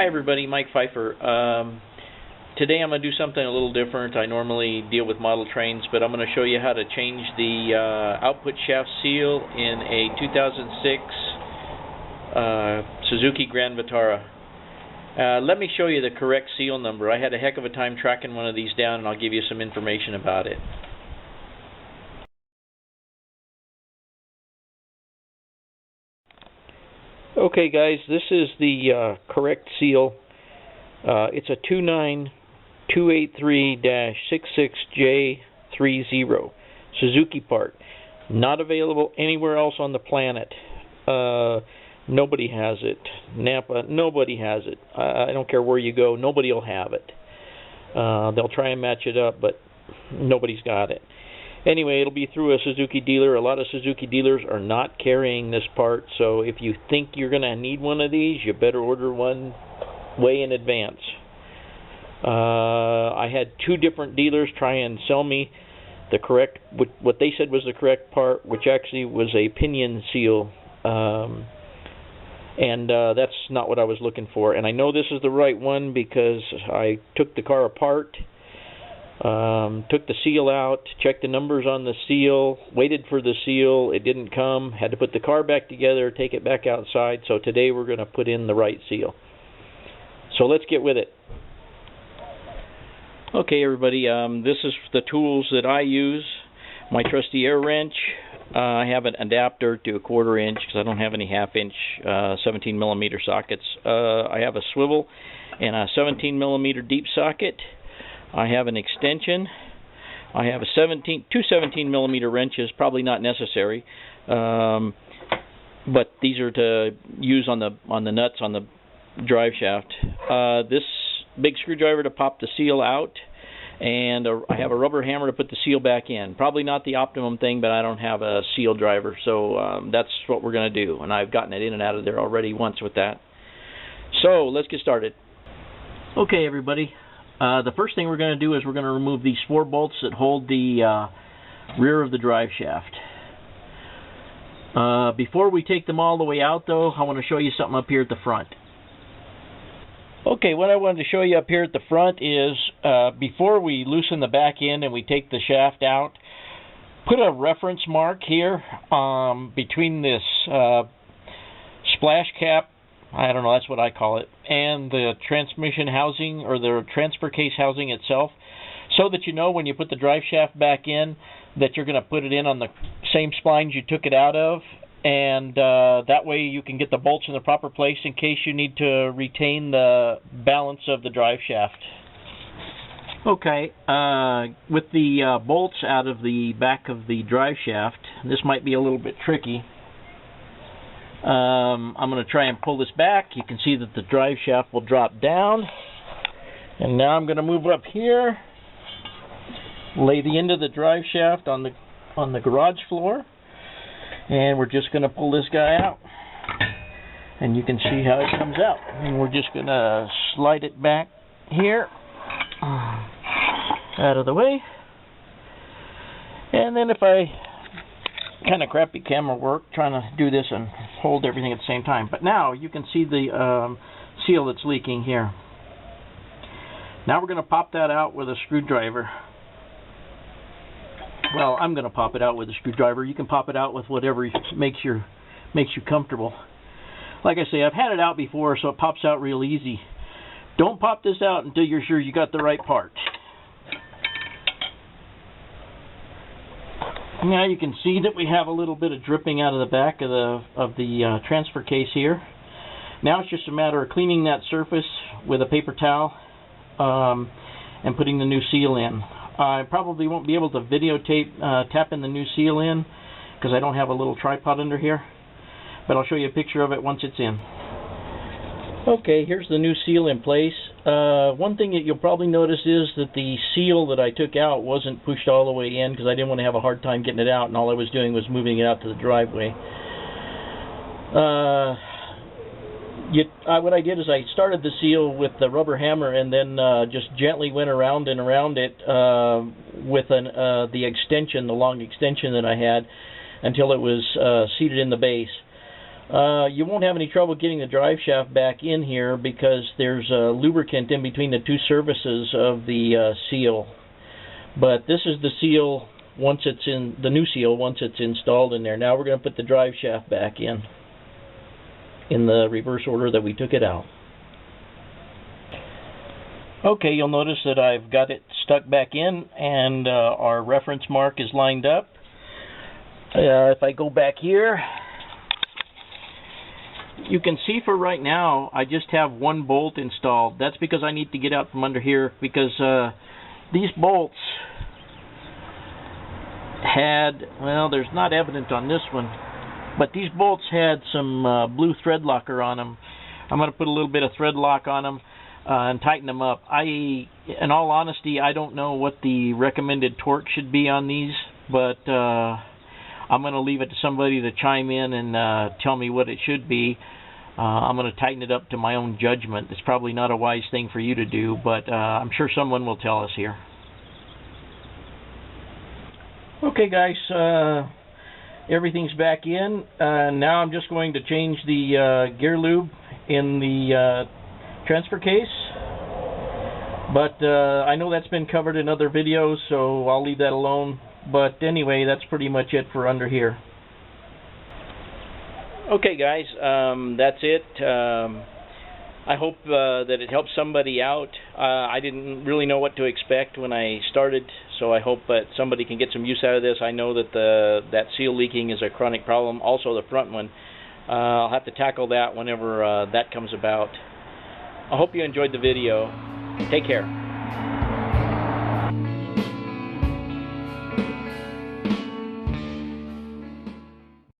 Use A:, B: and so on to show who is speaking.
A: Hi everybody, Mike Fifer. Today I'm going to do something a little different. I normally deal with model trains, but I'm going to show you how to change the output shaft seal in a 2006 Suzuki Grand Vitara. Let me show you the correct seal number. I had a heck of a time tracking one of these down, and I'll give you some information about it. Okay guys, this is the correct seal. It's a 29283-66J30 Suzuki part. Not available anywhere else on the planet. Nobody has it. Napa, nobody has it. I don't care where you go, nobody will have it. They'll try and match it up, but nobody's got it. Anyway, it'll be through a Suzuki dealer. A lot of Suzuki dealers are not carrying this part, so if you think you're going to need one of these, you better order one way in advance. I had two different dealers try and sell me the correct, what they said was the correct part, which actually was a pinion seal, and that's not what I was looking for. And I know this is the right one because I took the car apart, took the seal out, checked the numbers on the seal, waited for the seal, it didn't come, had to put the car back together, take it back outside. So today we're going to put in the right seal. So let's get with it. Okay everybody, this is the tools that I use. My trusty air wrench. I have an adapter to a 1/4 inch because I don't have any 1/2 inch 17 millimeter sockets. I have a swivel and a 17 millimeter deep socket. I have an extension. I have two 17 millimeter wrenches, probably not necessary, but these are to use on the nuts on the drive shaft. This big screwdriver to pop the seal out, and I have a rubber hammer to put the seal back in. Probably not the optimum thing, but I don't have a seal driver, so that's what we're going to do, and I've gotten it in and out of there already once with that. So let's get started. Okay everybody. The first thing we're going to do is we're going to remove these 4 bolts that hold the rear of the drive shaft. Before we take them all the way out though, I want to show you something up here at the front. Okay, what I wanted to show you up here at the front is before we loosen the back end and we take the shaft out, put a reference mark here between this splash cap, I don't know, that's what I call it, and the transmission housing or the transfer case housing itself, so that you know when you put the drive shaft back in that you're going to put it in on the same splines you took it out of, and that way you can get the bolts in the proper place in case you need to retain the balance of the drive shaft. Okay, with the bolts out of the back of the drive shaft, this might be a little bit tricky. I'm going to try and pull this back. You can see that the drive shaft will drop down. And now I'm going to move up here, lay the end of the drive shaft on the garage floor, and we're just going to pull this guy out. And you can see how it comes out. And we're just going to slide it back here, out of the way. And then if I kind of crappy camera work trying to do this and hold everything at the same time. But now you can see the seal that's leaking here. Now we're going to pop that out with a screwdriver. Well, I'm going to pop it out with a screwdriver. You can pop it out with whatever makes you comfortable. Like I say, I've had it out before, so it pops out real easy. Don't pop this out until you're sure you got the right part. Now you can see that we have a little bit of dripping out of the back of the transfer case here. Now it's just a matter of cleaning that surface with a paper towel and putting the new seal in. I probably won't be able to videotape tapping the new seal in because I don't have a little tripod under here, but I'll show you a picture of it once it's in. Okay, here's the new seal in place. One thing that you'll probably notice is that the seal that I took out wasn't pushed all the way in because I didn't want to have a hard time getting it out, and all I was doing was moving it out to the driveway. What I did is I started the seal with the rubber hammer and then just gently went around and around it with the long extension that I had until it was seated in the base. You won't have any trouble getting the drive shaft back in here because there's lubricant in between the two surfaces of the seal. But this is the seal once it's in, the new seal once it's installed in there. Now we're going to put the drive shaft back in the reverse order that we took it out. Okay, you'll notice that I've got it stuck back in, and our reference mark is lined up. If I go back here, you can see for right now I just have one bolt installed. That's because I need to get out from under here, because these bolts had, well, there's not evident on this one, but these bolts had some blue thread locker on them. I'm going to put a little bit of thread lock on them and tighten them up. In all honesty, I don't know what the recommended torque should be on these, but I'm going to leave it to somebody to chime in and tell me what it should be. I'm going to tighten it up to my own judgment. It's probably not a wise thing for you to do, but I'm sure someone will tell us here. Okay, guys, everything's back in. Now I'm just going to change the gear lube in the transfer case. But I know that's been covered in other videos, so I'll leave that alone. But anyway, that's pretty much it for under here. Okay, guys, that's it. I hope that it helps somebody out. I didn't really know what to expect when I started, so I hope that somebody can get some use out of this. I know that that seal leaking is a chronic problem, also the front one. I'll have to tackle that whenever that comes about. I hope you enjoyed the video. Take care.